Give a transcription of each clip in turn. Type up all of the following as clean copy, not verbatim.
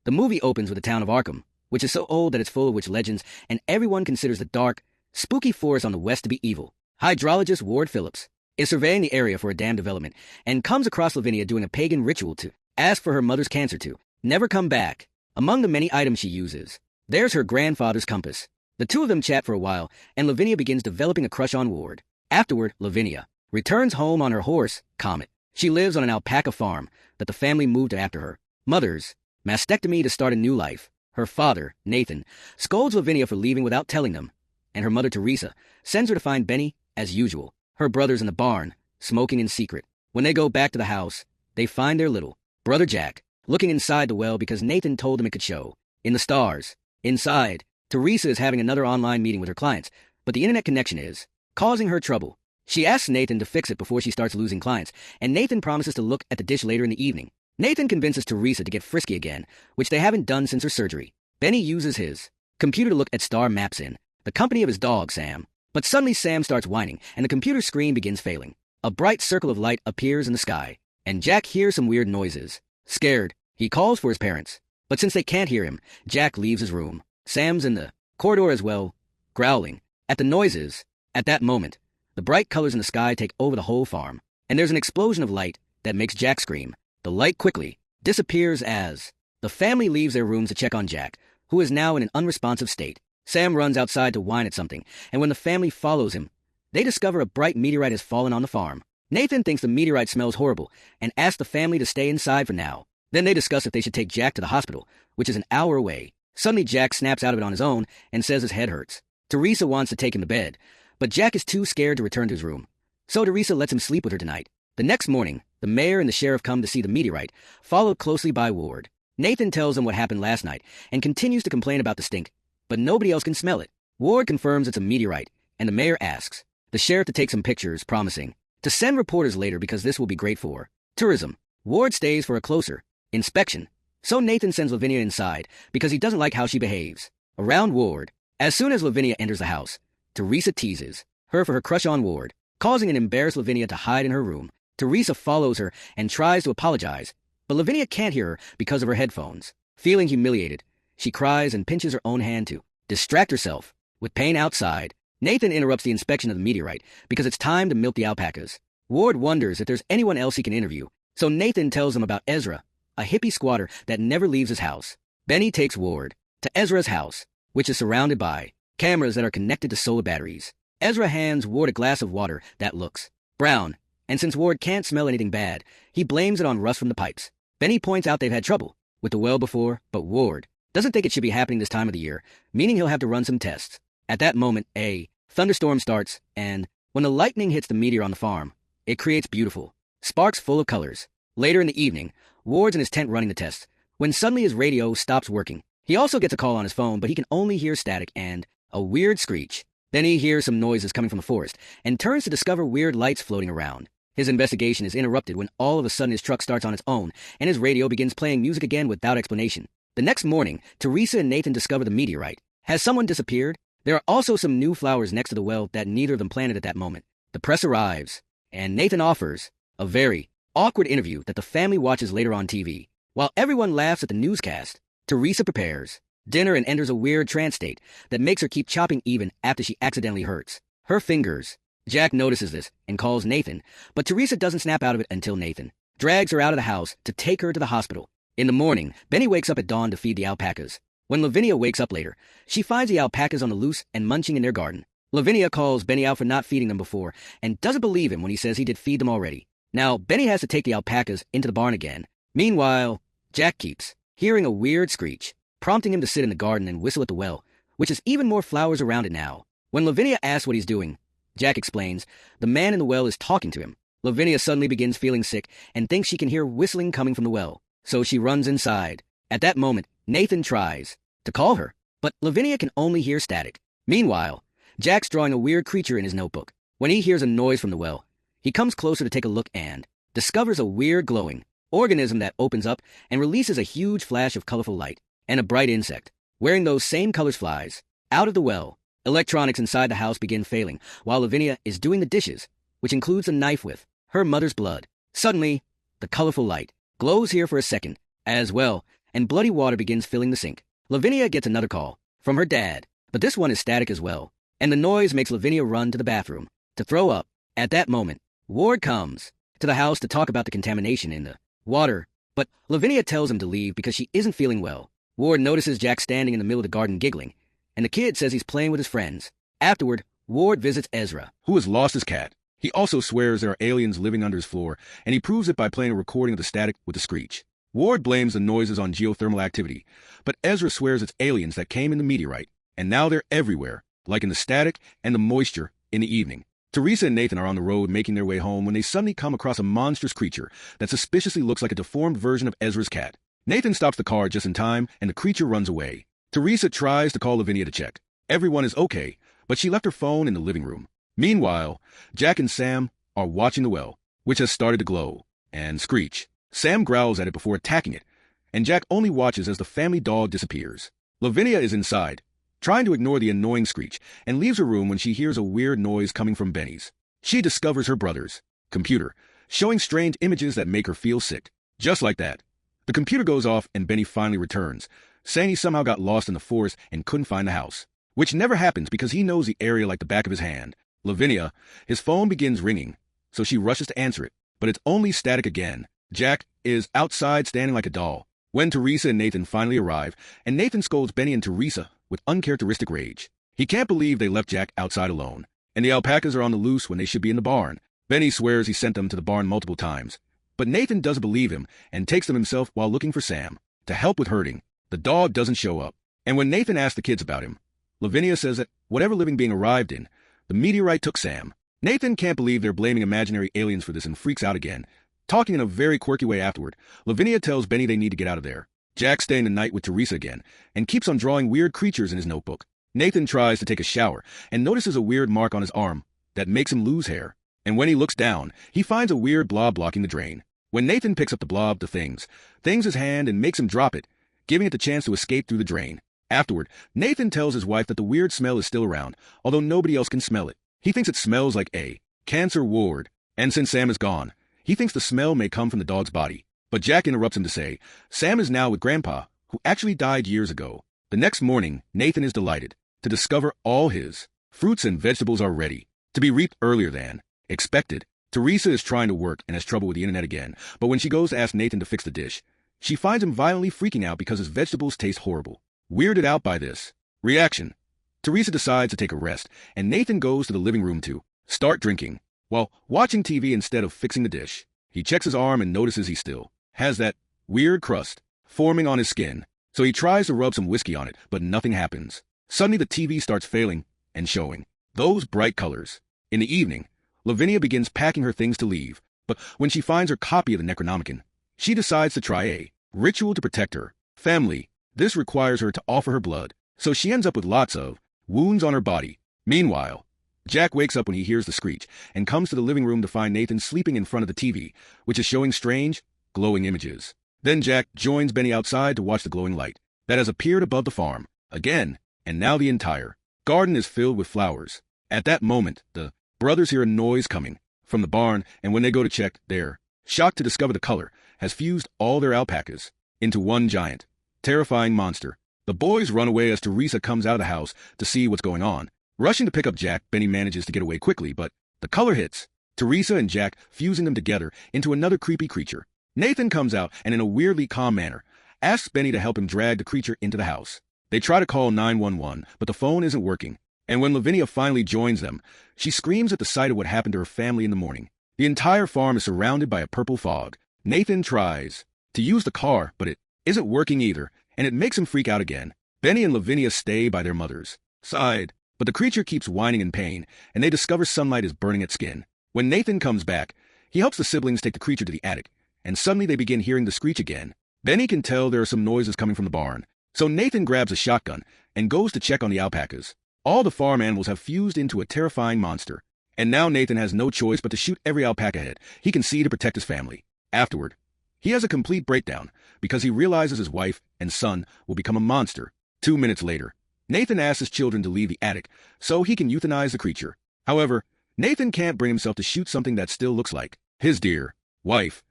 The movie opens with the town of Arkham, which is so old that it's full of witch legends, and everyone considers the dark, spooky forest on the west to be evil. Hydrologist Ward Phillips is surveying the area for a dam development and comes across Lavinia doing a pagan ritual to ask for her mother's cancer to never come back. Among the many items she uses, there's her grandfather's compass. The two of them chat for a while, and Lavinia begins developing a crush on Ward. Afterward, Lavinia returns home on her horse, Comet. She lives on an alpaca farm that the family moved to after her mother's mastectomy to start a new life. Her father, Nathan, scolds Lavinia for leaving without telling them, and her mother, Teresa, sends her to find Benny, as usual. Her brother's in the barn, smoking in secret. When they go back to the house, they find their little brother Jack looking inside the well because Nathan told him it could show in the stars. Inside, Teresa is having another online meeting with her clients, but the internet connection is causing her trouble. She asks Nathan to fix it before she starts losing clients, and Nathan promises to look at the dish later in the evening. Nathan convinces Teresa to get frisky again, which they haven't done since her surgery. Benny uses his computer to look at star maps in the company of his dog, Sam. But suddenly Sam starts whining, and the computer screen begins failing. A bright circle of light appears in the sky, and Jack hears some weird noises. Scared, he calls for his parents. But since they can't hear him, Jack leaves his room. Sam's in the corridor as well, growling at the noises. At that moment, the bright colors in the sky take over the whole farm, and there's an explosion of light that makes Jack scream. The light quickly disappears as the family leaves their rooms to check on Jack, who is now in an unresponsive state. Sam runs outside to whine at something, and when the family follows him, they discover a bright meteorite has fallen on the farm. Nathan thinks the meteorite smells horrible and asks the family to stay inside for now. Then they discuss if they should take Jack to the hospital, which is an hour away. Suddenly Jack snaps out of it on his own and says his head hurts. Teresa wants to take him to bed, but Jack is too scared to return to his room. So Teresa lets him sleep with her tonight. The next morning, the mayor and the sheriff come to see the meteorite, followed closely by Ward. Nathan tells them what happened last night and continues to complain about the stink, but nobody else can smell it. Ward confirms it's a meteorite, and the mayor asks the sheriff to take some pictures, promising to send reporters later because this will be great for tourism. Ward stays for a closer inspection, so Nathan sends Lavinia inside because he doesn't like how she behaves around Ward. As soon as Lavinia enters the house, Teresa teases her for her crush on Ward, causing an embarrassed Lavinia to hide in her room. Teresa follows her and tries to apologize, but Lavinia can't hear her because of her headphones. Feeling humiliated, she cries and pinches her own hand to distract herself. With pain outside, Nathan interrupts the inspection of the meteorite because it's time to milk the alpacas. Ward wonders if there's anyone else he can interview, so Nathan tells him about Ezra, a hippie squatter that never leaves his house. Benny takes Ward to Ezra's house, which is surrounded by cameras that are connected to solar batteries. Ezra hands Ward a glass of water that looks brown, and since Ward can't smell anything bad, he blames it on rust from the pipes. Benny points out they've had trouble with the well before, but Ward doesn't think it should be happening this time of the year, meaning he'll have to run some tests. At that moment, a thunderstorm starts, and when the lightning hits the meteor on the farm, it creates beautiful sparks full of colors. Later in the evening, Ward's in his tent running the tests, when suddenly his radio stops working. He also gets a call on his phone, but he can only hear static and a weird screech. Then he hears some noises coming from the forest, and turns to discover weird lights floating around. His investigation is interrupted when all of a sudden his truck starts on its own, and his radio begins playing music again without explanation. The next morning, Teresa and Nathan discover the meteorite. Has someone disappeared? There are also some new flowers next to the well that neither of them planted at that moment. The press arrives, and Nathan offers a very awkward interview that the family watches later on TV. While everyone laughs at the newscast, Teresa prepares dinner and enters a weird trance state that makes her keep chopping even after she accidentally hurts her fingers. Jack notices this and calls Nathan, but Teresa doesn't snap out of it until Nathan drags her out of the house to take her to the hospital. In the morning, Benny wakes up at dawn to feed the alpacas. When Lavinia wakes up later, she finds the alpacas on the loose and munching in their garden. Lavinia calls Benny out for not feeding them before and doesn't believe him when he says he did feed them already. Now, Benny has to take the alpacas into the barn again. Meanwhile, Jack keeps hearing a weird screech, prompting him to sit in the garden and whistle at the well, which has even more flowers around it now. When Lavinia asks what he's doing, Jack explains the man in the well is talking to him. Lavinia suddenly begins feeling sick and thinks she can hear whistling coming from the well, so she runs inside. At that moment, Nathan tries to call her, but Lavinia can only hear static. Meanwhile, Jack's drawing a weird creature in his notebook. When he hears a noise from the well, he comes closer to take a look and discovers a weird glowing organism that opens up and releases a huge flash of colorful light, and a bright insect wearing those same colors flies out of the well. Electronics inside the house begin failing while Lavinia is doing the dishes, which includes a knife with her mother's blood. Suddenly, the colorful light glows here for a second, as well and bloody water begins filling the sink. Lavinia gets another call from her dad, but this one is static as well, and the noise makes Lavinia run to the bathroom to throw up. At that moment, Ward comes to the house to talk about the contamination in the water, but Lavinia tells him to leave because she isn't feeling well. Ward notices Jack standing in the middle of the garden giggling, and the kid says he's playing with his friends. Afterward, Ward visits Ezra, who has lost his cat. He also swears there are aliens living under his floor, and he proves it by playing a recording of the static with the screech. Ward blames the noises on geothermal activity, but Ezra swears it's aliens that came in the meteorite, and now they're everywhere, like in the static and the moisture in the evening. Teresa and Nathan are on the road making their way home when they suddenly come across a monstrous creature that suspiciously looks like a deformed version of Ezra's cat. Nathan stops the car just in time, and the creature runs away. Teresa tries to call Lavinia to check. Everyone is okay, but she left her phone in the living room. Meanwhile, Jack and Sam are watching the well, which has started to glow and screech. Sam growls at it before attacking it, and Jack only watches as the family dog disappears. Lavinia is inside, trying to ignore the annoying screech, and leaves her room when she hears a weird noise coming from Benny's. She discovers her brother's computer, showing strange images that make her feel sick. Just like that, the computer goes off and Benny finally returns, saying he somehow got lost in the forest and couldn't find the house, which never happens because he knows the area like the back of his hand. Lavinia, his phone begins ringing, so she rushes to answer it, but it's only static again. Jack is outside standing like a doll when Teresa and Nathan finally arrive, and Nathan scolds Benny and Teresa with uncharacteristic rage. He can't believe they left Jack outside alone, and the alpacas are on the loose when they should be in the barn. Benny swears he sent them to the barn multiple times, but Nathan doesn't believe him and takes them himself while looking for Sam to help with herding. The dog doesn't show up, and when Nathan asks the kids about him, Lavinia says that whatever living being arrived in, the meteorite took Sam. Nathan can't believe they're blaming imaginary aliens for this and freaks out again. Talking in a very quirky way afterward, Lavinia tells Benny they need to get out of there. Jack's staying the night with Teresa again, and keeps on drawing weird creatures in his notebook. Nathan tries to take a shower, and notices a weird mark on his arm that makes him lose hair. And when he looks down, he finds a weird blob blocking the drain. When Nathan picks up the blob, the things his hand and makes him drop it, giving it the chance to escape through the drain. Afterward, Nathan tells his wife that the weird smell is still around, although nobody else can smell it. He thinks it smells like a cancer ward, and since Sam is gone, he thinks the smell may come from the dog's body. But Jack interrupts him to say, Sam is now with Grandpa, who actually died years ago. The next morning, Nathan is delighted to discover all his fruits and vegetables are ready to be reaped earlier than expected. Teresa is trying to work and has trouble with the internet again, but when she goes to ask Nathan to fix the dish, she finds him violently freaking out because his vegetables taste horrible. Weirded out by this reaction, Teresa decides to take a rest, and Nathan goes to the living room to start drinking. While watching TV instead of fixing the dish, he checks his arm and notices he still has that weird crust forming on his skin, so he tries to rub some whiskey on it, but nothing happens. Suddenly the TV starts failing and showing those bright colors. In the evening, Lavinia begins packing her things to leave, but when she finds her copy of the Necronomicon, she decides to try a ritual to protect her family. This requires her to offer her blood, so she ends up with lots of wounds on her body. Meanwhile, Jack wakes up when he hears the screech and comes to the living room to find Nathan sleeping in front of the TV, which is showing strange, glowing images. Then Jack joins Benny outside to watch the glowing light that has appeared above the farm again, and now the entire garden is filled with flowers. At that moment, the brothers hear a noise coming from the barn, and when they go to check, they're shocked to discover the color has fused all their alpacas into one giant, terrifying monster. The boys run away as Teresa comes out of the house to see what's going on. Rushing to pick up Jack, Benny manages to get away quickly, but the color hits Teresa and Jack, fusing them together into another creepy creature. Nathan comes out and in a weirdly calm manner asks Benny to help him drag the creature into the house. They try to call 911, but the phone isn't working, and when Lavinia finally joins them, she screams at the sight of what happened to her family in the morning. The entire farm is surrounded by a purple fog. Nathan tries to use the car, but it isn't working either, and it makes him freak out again. Benny and Lavinia stay by their mother's side, but the creature keeps whining in pain, and they discover sunlight is burning its skin. When Nathan comes back, he helps the siblings take the creature to the attic, and suddenly they begin hearing the screech again. Benny can tell there are some noises coming from the barn, so Nathan grabs a shotgun and goes to check on the alpacas. All the farm animals have fused into a terrifying monster, and now Nathan has no choice but to shoot every alpaca head he can see to protect his family. Afterward, he has a complete breakdown because he realizes his wife and son will become a monster. 2 minutes later, Nathan asks his children to leave the attic so he can euthanize the creature. However, Nathan can't bring himself to shoot something that still looks like his dear wife,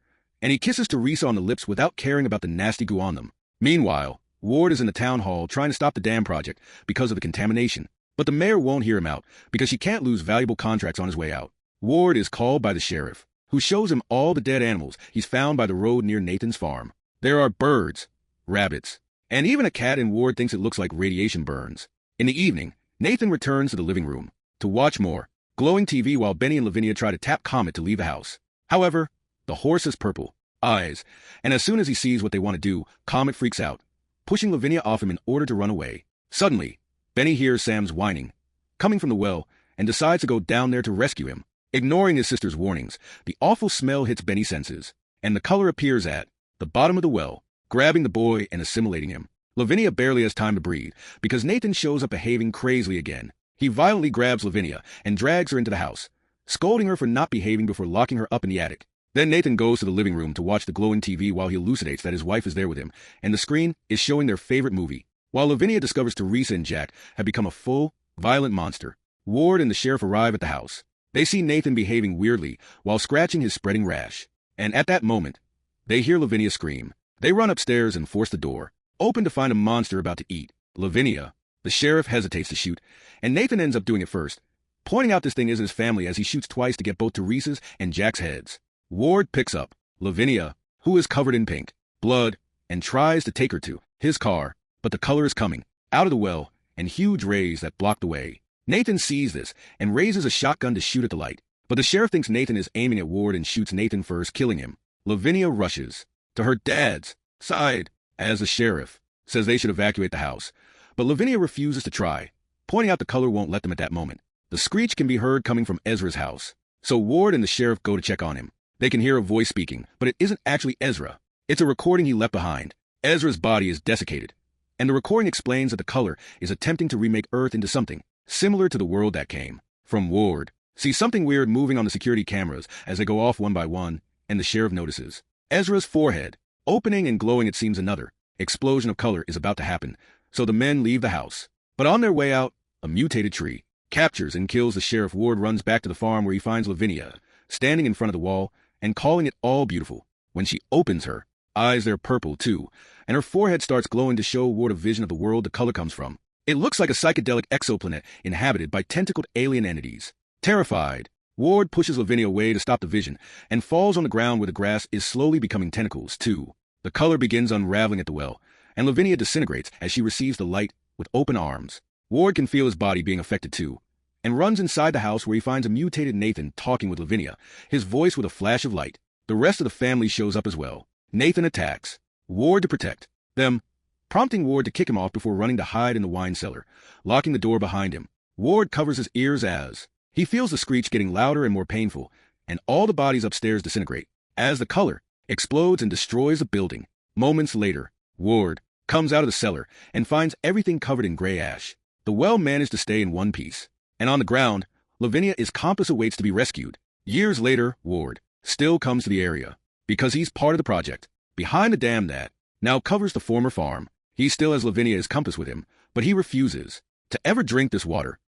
and he kisses Teresa on the lips without caring about the nasty goo on them. Meanwhile, Ward is in the town hall trying to stop the dam project because of the contamination. But the mayor won't hear him out because she can't lose valuable contracts on his way out. Ward is called by the sheriff, who shows him all the dead animals he's found by the road near Nathan's farm. There are birds, rabbits, and even a cat, and Ward thinks it looks like radiation burns. In the evening, Nathan returns to the living room to watch more glowing TV while Benny and Lavinia try to tap Comet to leave the house. However, the horse has purple eyes, and as soon as he sees what they want to do, Comet freaks out, pushing Lavinia off him in order to run away. Suddenly, Benny hears Sam's whining coming from the well and decides to go down there to rescue him. Ignoring his sister's warnings, the awful smell hits Benny's senses, and the color appears at the bottom of the well, grabbing the boy and assimilating him. Lavinia barely has time to breathe because Nathan shows up behaving crazily again. He violently grabs Lavinia and drags her into the house, scolding her for not behaving before locking her up in the attic. Then Nathan goes to the living room to watch the glowing TV while he elucidates that his wife is there with him, and the screen is showing their favorite movie. While Lavinia discovers Teresa and Jack have become a full, violent monster, Ward and the sheriff arrive at the house. They see Nathan behaving weirdly while scratching his spreading rash. And at that moment, they hear Lavinia scream. They run upstairs and force the door open to find a monster about to eat Lavinia. The sheriff hesitates to shoot, and Nathan ends up doing it first, pointing out this thing isn't his family as he shoots twice to get both Teresa's and Jack's heads. Ward picks up Lavinia, who is covered in pink blood, and tries to take her to his car, but the color is coming out of the well and huge rays that block the way. Nathan sees this and raises a shotgun to shoot at the light, but the sheriff thinks Nathan is aiming at Ward and shoots Nathan first, killing him. Lavinia rushes to her dad's side as the sheriff says they should evacuate the house, but Lavinia refuses to try, pointing out the color won't let them at that moment. The screech can be heard coming from Ezra's house, so Ward and the sheriff go to check on him. They can hear a voice speaking, but it isn't actually Ezra. It's a recording he left behind. Ezra's body is desiccated, and the recording explains that the color is attempting to remake Earth into something similar to the world that came from Ward. Sees something weird moving on the security cameras as they go off one by one, and the sheriff notices Ezra's forehead opening and glowing. It seems another explosion of color is about to happen, so the men leave the house. But on their way out, a mutated tree captures and kills the sheriff. Ward runs back to the farm where he finds Lavinia standing in front of the wall and calling it all beautiful. When she opens her eyes, they're purple too, and her forehead starts glowing to show Ward a vision of the world the color comes from. It looks like a psychedelic exoplanet inhabited by tentacled alien entities. Terrified, Ward pushes Lavinia away to stop the vision and falls on the ground where the grass is slowly becoming tentacles too. The color begins unraveling at the well, and Lavinia disintegrates as she receives the light with open arms. Ward can feel his body being affected too, and runs inside the house where he finds a mutated Nathan talking with Lavinia, his voice with a flash of light. The rest of the family shows up as well. Nathan attacks Ward to protect them, prompting Ward to kick him off before running to hide in the wine cellar, locking the door behind him. Ward covers his ears as he feels the screech getting louder and more painful, and all the bodies upstairs disintegrate as the color explodes and destroys the building. Moments later, Ward comes out of the cellar and finds everything covered in gray ash. The well managed to stay in one piece, and on the ground, Lavinia is compass awaits to be rescued. Years later, Ward still comes to the area because he's part of the project behind the dam that now covers the former farm. He still has Lavinia as compass with him, but he refuses to ever drink this water